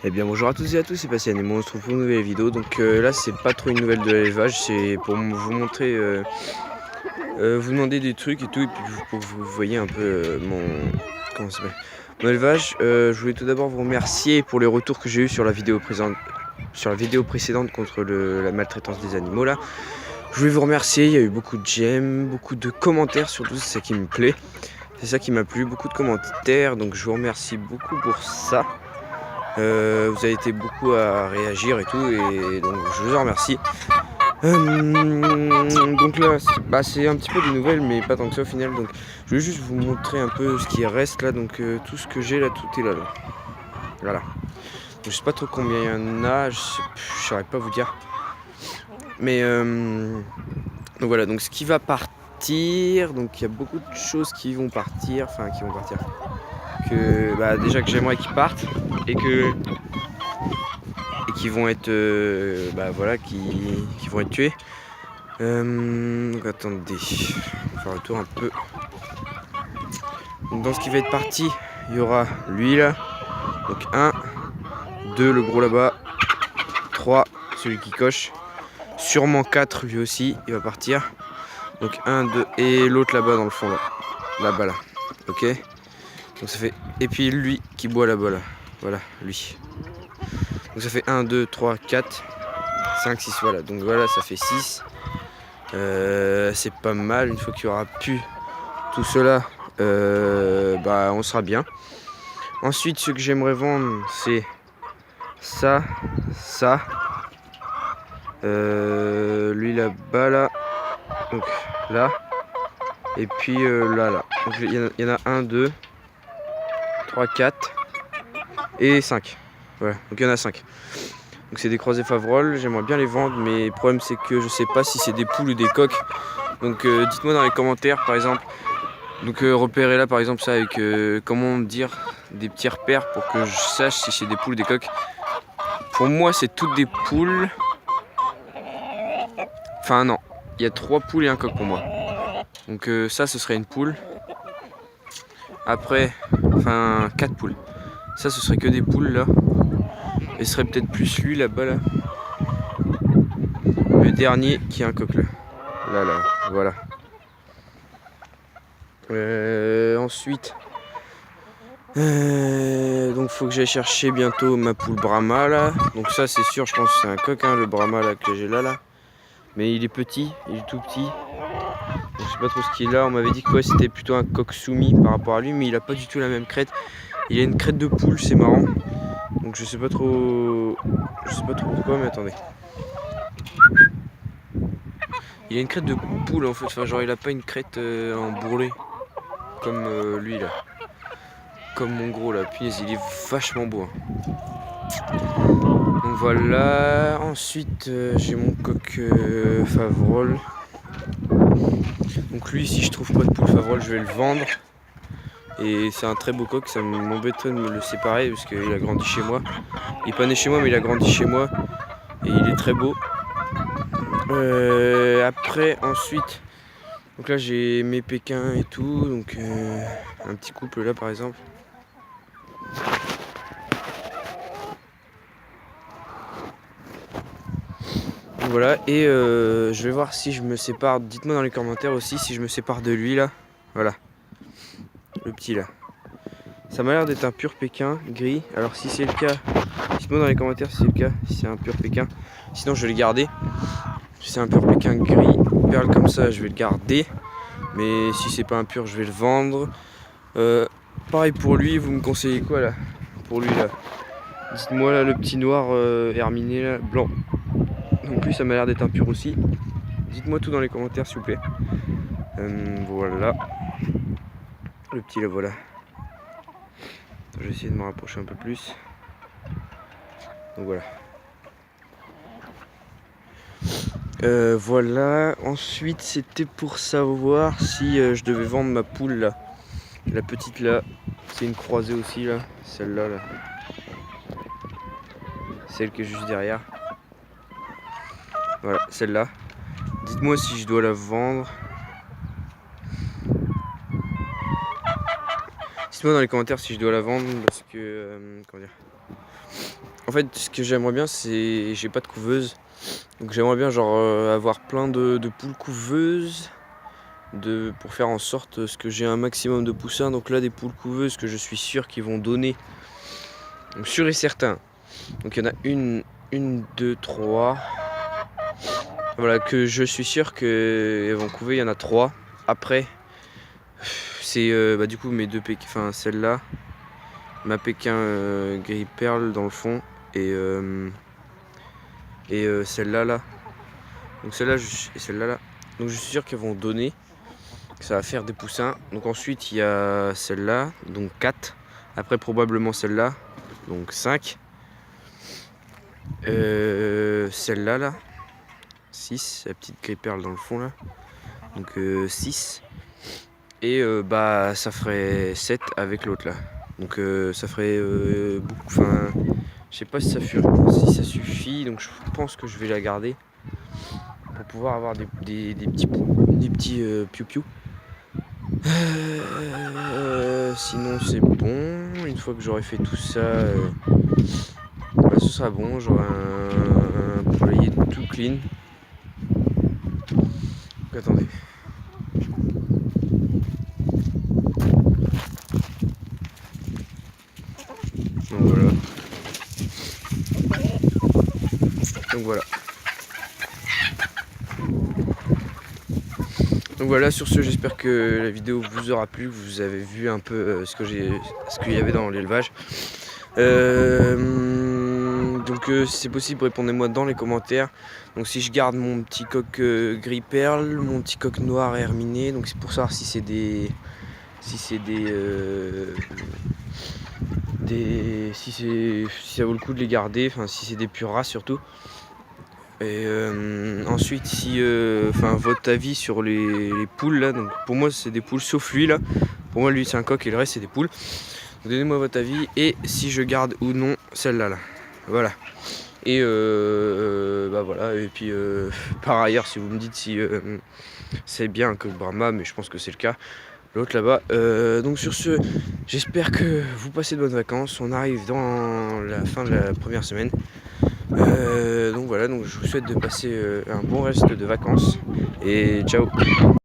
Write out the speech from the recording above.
Eh bien bonjour à tous et à tous, c'est Pascal et moi on se retrouve pour une nouvelle vidéo. Donc là c'est pas trop une nouvelle de l'élevage, c'est pour vous montrer, vous demander des trucs et tout, et puis pour que vous voyez un peu comment ça s'appelle, mon élevage. Je voulais tout d'abord vous remercier pour les retours que j'ai eu sur la vidéo précédente contre la maltraitance des animaux là. Je voulais vous remercier, il y a eu beaucoup de j'aime, beaucoup de commentaires, surtout c'est ça qui me plaît. C'est ça qui m'a plu, beaucoup de commentaires, donc je vous remercie beaucoup pour ça. Vous avez été beaucoup à réagir et tout, et donc je vous en remercie. Donc là, c'est un petit peu des nouvelles, mais pas tant que ça au final. Donc je vais juste vous montrer un peu ce qui reste là. Donc tout ce que j'ai là, tout est là. Voilà. Donc, je sais pas trop combien il y en a, je saurais pas vous dire. Mais donc voilà, donc ce qui va partir, donc il y a beaucoup de choses qui vont partir, que déjà que j'aimerais qu'ils partent et qui vont être qui vont être tués. Donc attendez, on va faire le tour un peu. Donc dans ce qui va être parti, il y aura lui là, donc 1, 2 le gros là-bas, 3 celui qui coche, sûrement 4 lui aussi il va partir. Donc 1, 2 et l'autre là-bas dans le fond là-bas là, ok. Donc ça fait, et puis lui qui boit là-bas là, voilà lui. Donc ça fait 1, 2, 3, 4, 5, 6, voilà. Donc voilà, ça fait 6. C'est pas mal. Une fois qu'il y aura plus tout cela, on sera bien. Ensuite, ce que j'aimerais vendre, c'est ça. Lui là-bas, là. Donc là. Et puis là. Donc il y en a 1, 2, 3, 4 et 5. Voilà, donc il y en a 5. Donc c'est des croisés Favrol, j'aimerais bien les vendre, mais le problème c'est que je sais pas si c'est des poules ou des coqs. Donc dites-moi dans les commentaires par exemple. Donc repérez là par exemple ça avec comment dire des petits repères pour que je sache si c'est des poules ou des coqs. Pour moi c'est toutes des poules. Enfin non, il y a 3 poules et un coq pour moi. Donc ça ce serait une poule. Après, 4 poules. Ça ce serait que des poules là. Et ce serait peut-être plus lui là-bas là. Le dernier qui est un coq là. Là, voilà. Ensuite, donc faut que j'aille chercher bientôt ma poule Brahma là. Donc ça c'est sûr, je pense que c'est un coq hein, le Brahma là que j'ai là. Mais il est petit, il est tout petit. Donc, je sais pas trop ce qu'il a. On m'avait dit que ouais, c'était plutôt un coq soumis par rapport à lui, mais il a pas du tout la même crête. Il a une crête de poule, c'est marrant. Donc je sais pas trop pourquoi, mais attendez. Il a une crête de poule en fait, enfin genre il a pas une crête en bourrelet comme lui là. Comme mon gros là, punaise il est vachement beau. Hein. Donc voilà, ensuite j'ai mon coq Favrol. Donc lui si je trouve pas de poule Favrol je vais le vendre. Et c'est un très beau coq, ça m'embêterait de me le séparer parce qu'il a grandi chez moi. Il est pas né chez moi mais il a grandi chez moi. Et il est très beau. Après, ensuite, donc là j'ai mes Pékins et tout, donc un petit couple là par exemple. Donc, voilà, et je vais voir si je me sépare, dites-moi dans les commentaires aussi si je me sépare de lui là, voilà, le petit là. Ça m'a l'air d'être un pur Pékin gris, alors si c'est le cas, dites-moi dans les commentaires si c'est le cas, si c'est un pur Pékin, sinon je vais le garder. Si c'est un pur Pékin gris, perle comme ça, je vais le garder. Mais si c'est pas un pur, je vais le vendre. Pareil pour lui, vous me conseillez quoi là? Pour lui là. Dites-moi là, le petit noir herminé là, blanc. Donc lui, ça m'a l'air d'être un pur aussi. Dites-moi tout dans les commentaires s'il vous plaît. Voilà. Le petit là, voilà. Je vais essayer de me rapprocher un peu plus. Donc voilà. Voilà, ensuite c'était pour savoir si je devais vendre ma poule là. La petite là, c'est une croisée aussi là, celle-là là. Celle qui est juste derrière. Voilà, celle-là. Dites-moi si je dois la vendre. Dites-moi dans les commentaires si je dois la vendre parce que comment dire. En fait, ce que j'aimerais bien, c'est... J'ai pas de couveuse. Donc j'aimerais bien genre avoir plein de poules couveuses. Pour faire en sorte que j'ai un maximum de poussins. Donc là, des poules couveuses que je suis sûr qu'ils vont donner. Donc sûr et certain. Donc il y en a une, deux, trois. Voilà, que je suis sûr qu'elles vont couver. Il y en a 3. Après, c'est du coup mes deux pékins, enfin celle-là, ma pékin gris perle dans le fond et celle-là là. Donc celle-là et celle-là là. Donc je suis sûr qu'elles vont donner. Ça va faire des poussins. Donc ensuite il y a celle-là, donc 4. Après probablement celle-là, donc 5. Celle-là là, 6, la petite gris perle dans le fond là. Donc 6. Et ça ferait 7 avec l'autre là. Donc ça ferait beaucoup. Enfin, je sais pas si ça suffit. Donc je pense que je vais la garder pour pouvoir avoir des petits piou-piou. Sinon c'est bon. Une fois que j'aurai fait tout ça, ce sera bon. J'aurai un poulailler tout clean. Donc, attendez. Donc voilà. Donc voilà, sur ce, j'espère que la vidéo vous aura plu, que vous avez vu un peu ce qu'il y avait dans l'élevage. Donc si c'est possible, répondez-moi dans les commentaires. Donc si je garde mon petit coq gris perle, mon petit coq noir herminé, donc c'est pour savoir si ça vaut le coup de les garder, enfin si c'est des pures races surtout. Et ensuite, votre avis sur les poules là. Donc pour moi c'est des poules sauf lui là. Pour moi lui c'est un coq et le reste c'est des poules. Donnez-moi votre avis et si je garde ou non celle-là là. Voilà. Et voilà. Et puis par ailleurs, si vous me dites si c'est bien un coq Brahma, mais je pense que c'est le cas. L'autre là-bas. Donc sur ce, j'espère que vous passez de bonnes vacances. On arrive dans la fin de la première semaine. Donc voilà, donc je vous souhaite de passer un bon reste de vacances. Et ciao.